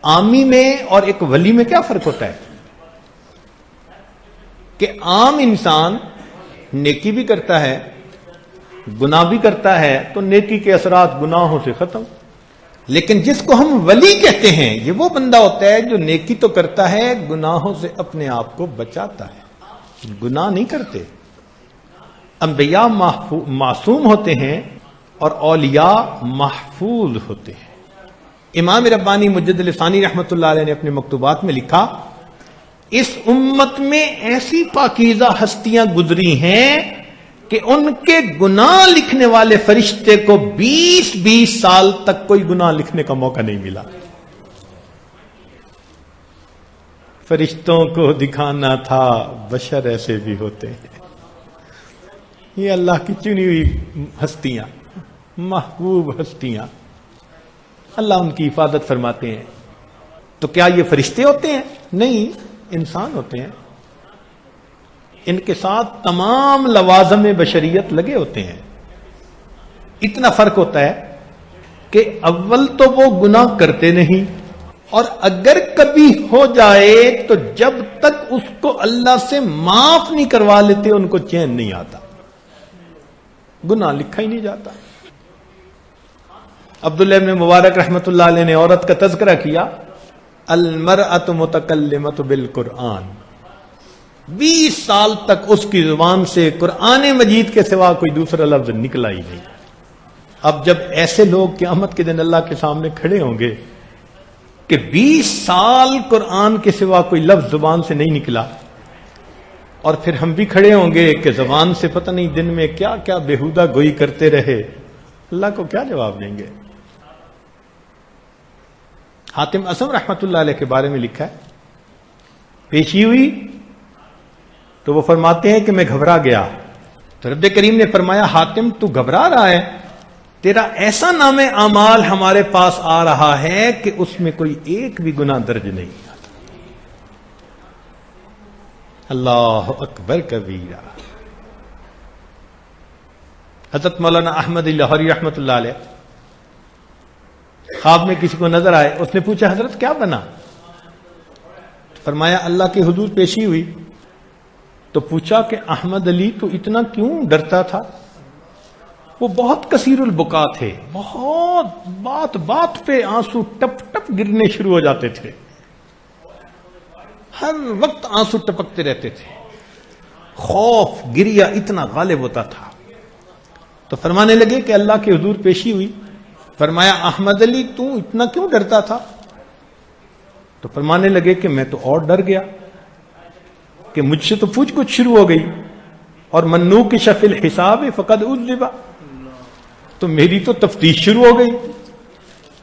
عامی میں اور ایک ولی میں کیا فرق ہوتا ہے کہ عام انسان نیکی بھی کرتا ہے گناہ بھی کرتا ہے تو نیکی کے اثرات گناہوں سے ختم، لیکن جس کو ہم ولی کہتے ہیں یہ وہ بندہ ہوتا ہے جو نیکی تو کرتا ہے گناہوں سے اپنے آپ کو بچاتا ہے، گناہ نہیں کرتے۔ انبیاء معصوم ہوتے ہیں اور اولیاء محفوظ ہوتے ہیں۔ امام ربانی مجد لسانی رحمت اللہ علیہ نے اپنے مکتوبات میں لکھا، اس امت میں ایسی پاکیزہ ہستیاں گزری ہیں کہ ان کے گناہ لکھنے والے فرشتے کو 20 سال تک کوئی گناہ لکھنے کا موقع نہیں ملا۔ فرشتوں کو دکھانا تھا بشر ایسے بھی ہوتے ہیں۔ یہ اللہ کی چنی ہوئی ہستیاں، محبوب ہستیاں، اللہ ان کی حفاظت فرماتے ہیں۔ تو کیا یہ فرشتے ہوتے ہیں؟ نہیں، انسان ہوتے ہیں۔ ان کے ساتھ تمام لوازم بشریت لگے ہوتے ہیں۔ اتنا فرق ہوتا ہے کہ اول تو وہ گناہ کرتے نہیں، اور اگر کبھی ہو جائے تو جب تک اس کو اللہ سے معاف نہیں کروا لیتے ان کو چین نہیں آتا، گناہ لکھا ہی نہیں جاتا۔ عبداللہ ابن مبارک رحمت اللہ علیہ نے عورت کا تذکرہ کیا، المرأۃ متکلمۃ بالقرآن، 20 سال تک اس کی زبان سے قرآن مجید کے سوا کوئی دوسرا لفظ نکلا ہی نہیں۔ اب جب ایسے لوگ قیامت کے دن اللہ کے سامنے کھڑے ہوں گے کہ 20 سال قرآن کے سوا کوئی لفظ زبان سے نہیں نکلا، اور پھر ہم بھی کھڑے ہوں گے کہ زبان سے پتہ نہیں دن میں کیا کیا بےہودہ گوئی کرتے رہے، اللہ کو کیا جواب دیں گے؟ حاتم اصم رحمت اللہ علیہ کے بارے میں لکھا ہے، پیشی ہوئی تو وہ فرماتے ہیں کہ میں گھبرا گیا، تو رب کریم نے فرمایا حاتم تو گھبرا رہا ہے، تیرا ایسا نام اعمال ہمارے پاس آ رہا ہے کہ اس میں کوئی ایک بھی گناہ درج نہیں آتا۔ اللہ اکبر کبیرہ۔ حضرت مولانا احمد لاہوری رحمت اللہ علیہ خواب میں کسی کو نظر آئے، اس نے پوچھا حضرت کیا بنا؟ فرمایا اللہ کے حضور پیشی ہوئی تو پوچھا کہ احمد علی تو اتنا کیوں ڈرتا تھا؟ وہ بہت کثیر البکا تھے، بہت بات بات پہ آنسو ٹپ ٹپ گرنے شروع ہو جاتے تھے، ہر وقت آنسو ٹپکتے رہتے تھے، خوف گریا اتنا غالب ہوتا تھا۔ تو فرمانے لگے کہ اللہ کے حضور پیشی ہوئی، فرمایا احمد علی تو اتنا کیوں ڈرتا تھا؟ تو فرمانے لگے کہ میں تو اور ڈر گیا کہ مجھ سے تو پوچھ گچھ شروع ہو گئی، اور منو کی شفل حساب فقد عذبا، تو میری تو تفتیش شروع ہو گئی۔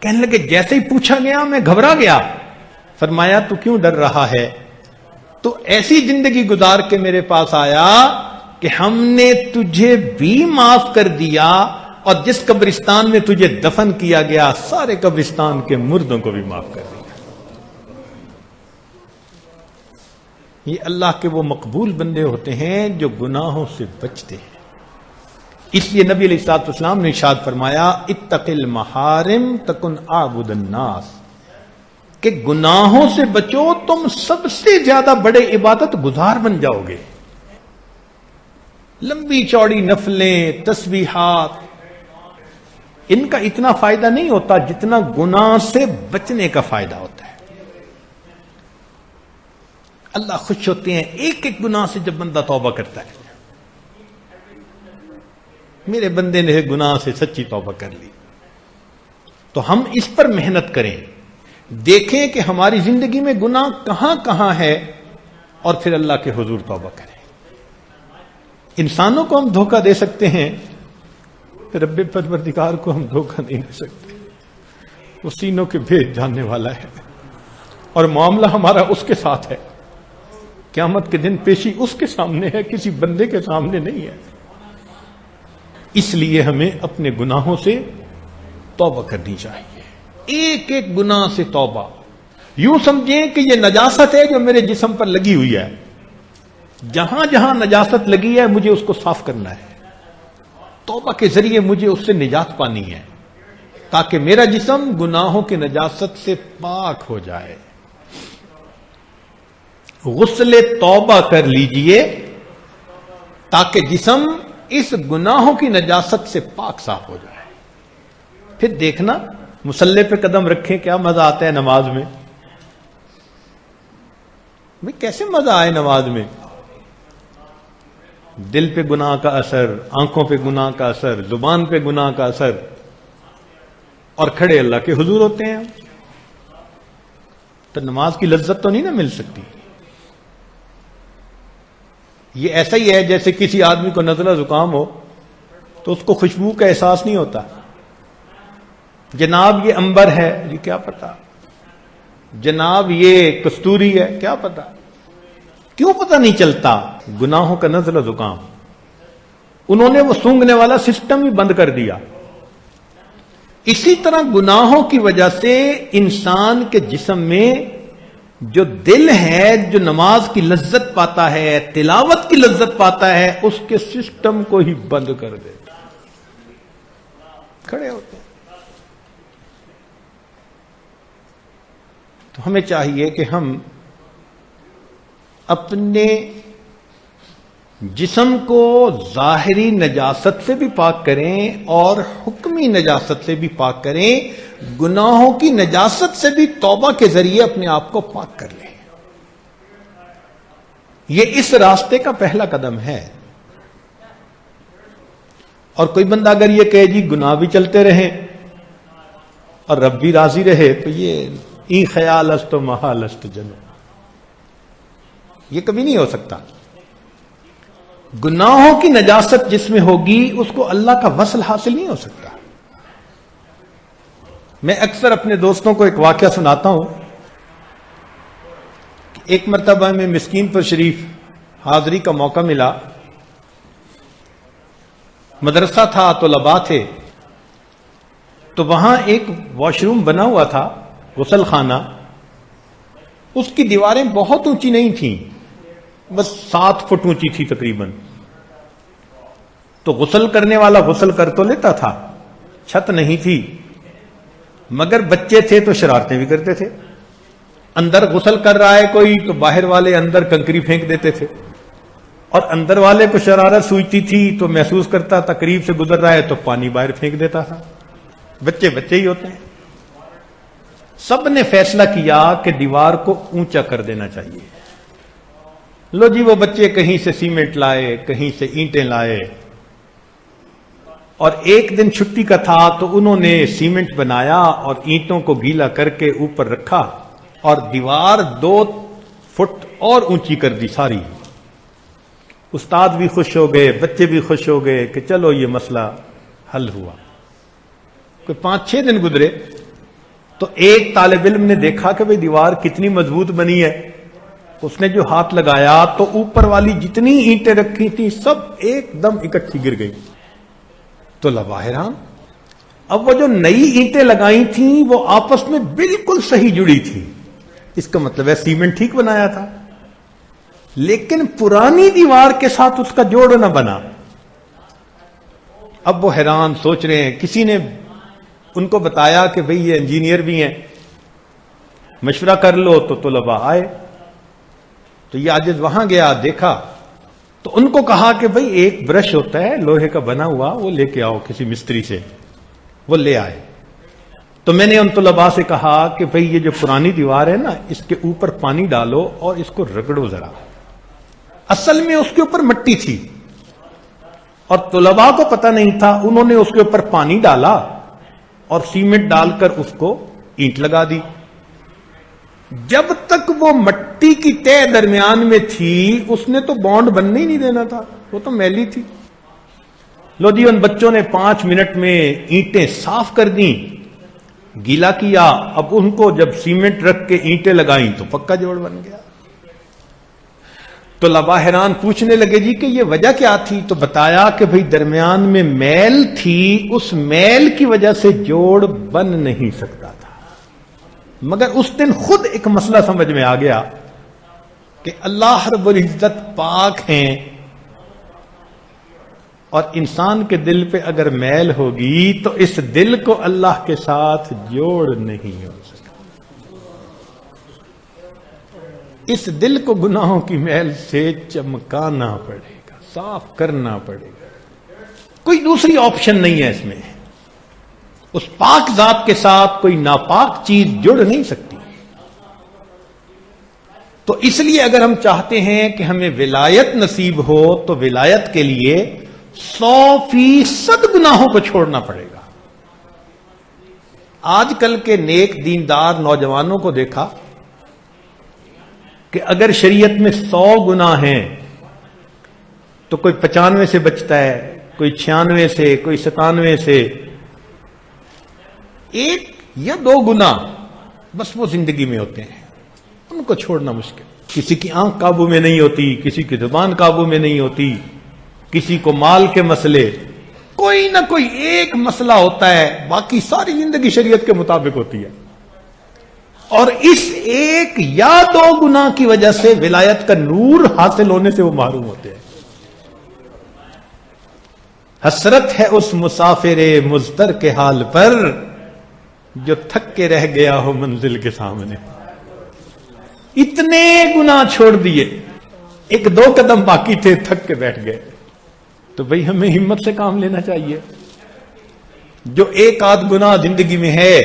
کہنے لگے جیسے ہی پوچھا گیا میں گھبرا گیا۔ فرمایا تو کیوں ڈر رہا ہے؟ تو ایسی زندگی گزار کے میرے پاس آیا کہ ہم نے تجھے بھی معاف کر دیا، اور جس قبرستان میں تجھے دفن کیا گیا سارے قبرستان کے مردوں کو بھی معاف کر دیا۔ یہ اللہ کے وہ مقبول بندے ہوتے ہیں جو گناہوں سے بچتے ہیں۔ اس لیے نبی علیہ الصلوۃ والسلام نے ارشاد فرمایا اتق المحارم تکن اعبد الناس، کہ گناہوں سے بچو تم سب سے زیادہ بڑے عبادت گزار بن جاؤ گے۔ لمبی چوڑی نفلیں، تسبیحات، ان کا اتنا فائدہ نہیں ہوتا جتنا گناہ سے بچنے کا فائدہ ہوتا ہے۔ اللہ خوش ہوتے ہیں ایک ایک گناہ سے جب بندہ توبہ کرتا ہے۔ میرے بندے نے گناہ سے سچی توبہ کر لی، تو ہم اس پر محنت کریں، دیکھیں کہ ہماری زندگی میں گناہ کہاں کہاں ہے، اور پھر اللہ کے حضور توبہ کریں۔ انسانوں کو ہم دھوکہ دے سکتے ہیں، رب پروردگار کو ہم دھوکہ نہیں دے سکتے، وہ سینوں کے بھید جاننے والا ہے، اور معاملہ ہمارا اس کے ساتھ ہے۔ قیامت کے دن پیشی اس کے سامنے ہے، کسی بندے کے سامنے نہیں ہے۔ اس لیے ہمیں اپنے گناہوں سے توبہ کرنی چاہیے، ایک ایک گناہ سے توبہ۔ یوں سمجھیں کہ یہ نجاست ہے جو میرے جسم پر لگی ہوئی ہے، جہاں جہاں نجاست لگی ہے مجھے اس کو صاف کرنا ہے، توبہ کے ذریعے مجھے اس سے نجات پانی ہے، تاکہ میرا جسم گناہوں کی نجاست سے پاک ہو جائے. غسل توبہ کر لیجئے تاکہ جسم اس گناہوں کی نجاست سے پاک صاف ہو جائے. پھر دیکھنا مصلی پہ قدم رکھیں کیا مزہ آتا ہے نماز میں. بھئی کیسے مزہ آئے نماز میں؟ دل پہ گناہ کا اثر، آنکھوں پہ گناہ کا اثر، زبان پہ گناہ کا اثر، اور کھڑے اللہ کے حضور ہوتے ہیں. تو نماز کی لذت تو نہیں نا مل سکتی. یہ ایسا ہی ہے جیسے کسی آدمی کو نزلہ زکام ہو تو اس کو خوشبو کا احساس نہیں ہوتا. جناب یہ عنبر ہے، یہ کیا پتا. جناب یہ کستوری ہے، کیا پتا. کیوں پتا نہیں چلتا؟ گناہوں کا نزلہ زکام. انہوں نے وہ سونگنے والا سسٹم ہی بند کر دیا. اسی طرح گناہوں کی وجہ سے انسان کے جسم میں جو دل ہے، جو نماز کی لذت پاتا ہے، تلاوت کی لذت پاتا ہے، اس کے سسٹم کو ہی بند کر دے. کھڑے ہوتے ہیں. تو ہمیں چاہیے کہ ہم اپنے جسم کو ظاہری نجاست سے بھی پاک کریں اور حکمی نجاست سے بھی پاک کریں. گناہوں کی نجاست سے بھی توبہ کے ذریعے اپنے آپ کو پاک کر لیں. یہ اس راستے کا پہلا قدم ہے. اور کوئی بندہ اگر یہ کہے جی گناہ بھی چلتے رہیں اور رب بھی راضی رہے، تو یہ ای خیال است و محال است جنو، یہ کبھی نہیں ہو سکتا. گناہوں کی نجاست جس میں ہوگی اس کو اللہ کا وصل حاصل نہیں ہو سکتا. میں اکثر اپنے دوستوں کو ایک واقعہ سناتا ہوں. ایک مرتبہ میں مسکین پر شریف حاضری کا موقع ملا. مدرسہ تھا، طلباء تھے، تو وہاں ایک واش روم بنا ہوا تھا، غسل خانہ. اس کی دیواریں بہت اونچی نہیں تھیں، بس 7 فٹ اونچی تھی تقریباً. تو غسل کرنے والا غسل کر تو لیتا تھا، چھت نہیں تھی، مگر بچے تھے تو شرارتیں بھی کرتے تھے. اندر غسل کر رہا ہے کوئی تو باہر والے اندر کنکری پھینک دیتے تھے، اور اندر والے کو شرارت سوچتی تھی تو محسوس کرتا تھا قریب سے گزر رہا ہے تو پانی باہر پھینک دیتا تھا. بچے بچے ہی ہوتے ہیں. سب نے فیصلہ کیا کہ دیوار کو اونچا کر دینا چاہیے. لو جی وہ بچے کہیں سے سیمنٹ لائے، کہیں سے اینٹیں لائے، اور ایک دن چھٹی کا تھا تو انہوں نے سیمنٹ بنایا اور اینٹوں کو گیلا کر کے اوپر رکھا اور دیوار 2 فٹ اور اونچی کر دی ساری. استاد بھی خوش ہو گئے، بچے بھی خوش ہو گئے کہ چلو یہ مسئلہ حل ہوا. کوئی 5-6 دن گزرے تو ایک طالب علم نے دیکھا کہ بھئی دیوار کتنی مضبوط بنی ہے. اس نے جو ہاتھ لگایا تو اوپر والی جتنی اینٹیں رکھی تھی سب ایک دم اکٹھی گر گئی. تو لبا حیران. اب وہ جو نئی اینٹیں لگائی تھیں وہ آپس میں بالکل صحیح جڑی تھی. اس کا مطلب ہے سیمنٹ ٹھیک بنایا تھا، لیکن پرانی دیوار کے ساتھ اس کا جوڑ نہ بنا. اب وہ حیران سوچ رہے ہیں. کسی نے ان کو بتایا کہ بھئی یہ انجینئر بھی ہیں، مشورہ کر لو. تو طلباء آئے تو یہ عاجز وہاں گیا، دیکھا تو ان کو کہا کہ بھئی ایک برش ہوتا ہے لوہے کا بنا ہوا، وہ لے کے آؤ کسی مستری سے. وہ لے آئے. تو میں نے ان طلباء سے کہا کہ بھئی یہ جو پرانی دیوار ہے نا، اس کے اوپر پانی ڈالو اور اس کو رگڑو ذرا. اصل میں اس کے اوپر مٹی تھی اور طلباء کو پتہ نہیں تھا. انہوں نے اس کے اوپر پانی ڈالا اور سیمنٹ ڈال کر اس کو اینٹ لگا دی. جب تک وہ مٹی کی تہ درمیان میں تھی اس نے تو بانڈ بننے ہی نہیں دینا تھا، وہ تو میلی تھی. لو جی ان بچوں نے 5 منٹ میں اینٹیں صاف کر دیں، گیلا کیا. اب ان کو جب سیمنٹ رکھ کے اینٹیں لگائیں تو پکا جوڑ بن گیا. تو لبا حیران پوچھنے لگے جی کہ یہ وجہ کیا تھی. تو بتایا کہ بھئی درمیان میں میل تھی، اس میل کی وجہ سے جوڑ بن نہیں سکتا تھا. مگر اس دن خود ایک مسئلہ سمجھ میں آ گیا کہ اللہ رب العزت پاک ہیں اور انسان کے دل پہ اگر میل ہوگی تو اس دل کو اللہ کے ساتھ جوڑ نہیں ہو سکتا. اس دل کو گناہوں کی میل سے چمکانا پڑے گا، صاف کرنا پڑے گا. کوئی دوسری آپشن نہیں ہے اس میں. اس پاک ذات کے ساتھ کوئی ناپاک چیز جڑ نہیں سکتی. تو اس لیے اگر ہم چاہتے ہیں کہ ہمیں ولایت نصیب ہو تو ولایت کے لیے 100% گناہوں کو چھوڑنا پڑے گا. آج کل کے نیک دیندار نوجوانوں کو دیکھا کہ اگر شریعت میں 100 گناہ ہیں تو کوئی 95 سے بچتا ہے، کوئی 96 سے، کوئی 97 سے. 1 یا 2 گناہ بس وہ زندگی میں ہوتے ہیں، ان کو چھوڑنا مشکل. کسی کی آنکھ قابو میں نہیں ہوتی، کسی کی زبان قابو میں نہیں ہوتی، کسی کو مال کے مسئلے، کوئی نہ کوئی ایک مسئلہ ہوتا ہے، باقی ساری زندگی شریعت کے مطابق ہوتی ہے. اور اس 1 یا 2 گناہ کی وجہ سے ولایت کا نور حاصل ہونے سے وہ محروم ہوتے ہیں. حسرت ہے اس مسافر مضطر کے حال پر جو تھک کے رہ گیا ہو منزل کے سامنے. اتنے گناہ چھوڑ دیے، 1-2 قدم باقی تھے، تھک کے بیٹھ گئے. تو بھئی ہمیں ہمت سے کام لینا چاہیے. جو 1-8 گناہ زندگی میں ہے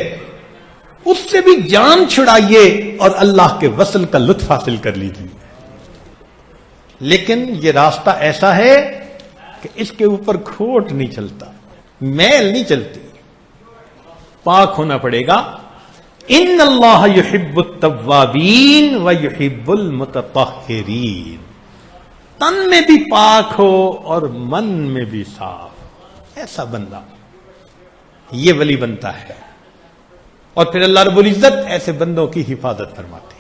اس سے بھی جان چھڑائیے اور اللہ کے وصل کا لطف حاصل کر لیجیے. لیکن یہ راستہ ایسا ہے کہ اس کے اوپر کھوٹ نہیں چلتا، میل نہیں چلتی. پاک ہونا پڑے گا. ان اللہ یحب التوابین ویحب المتطہرین. تن میں بھی پاک ہو اور من میں بھی صاف، ایسا بندہ یہ ولی بنتا ہے. اور پھر اللہ رب العزت ایسے بندوں کی حفاظت فرماتے ہیں.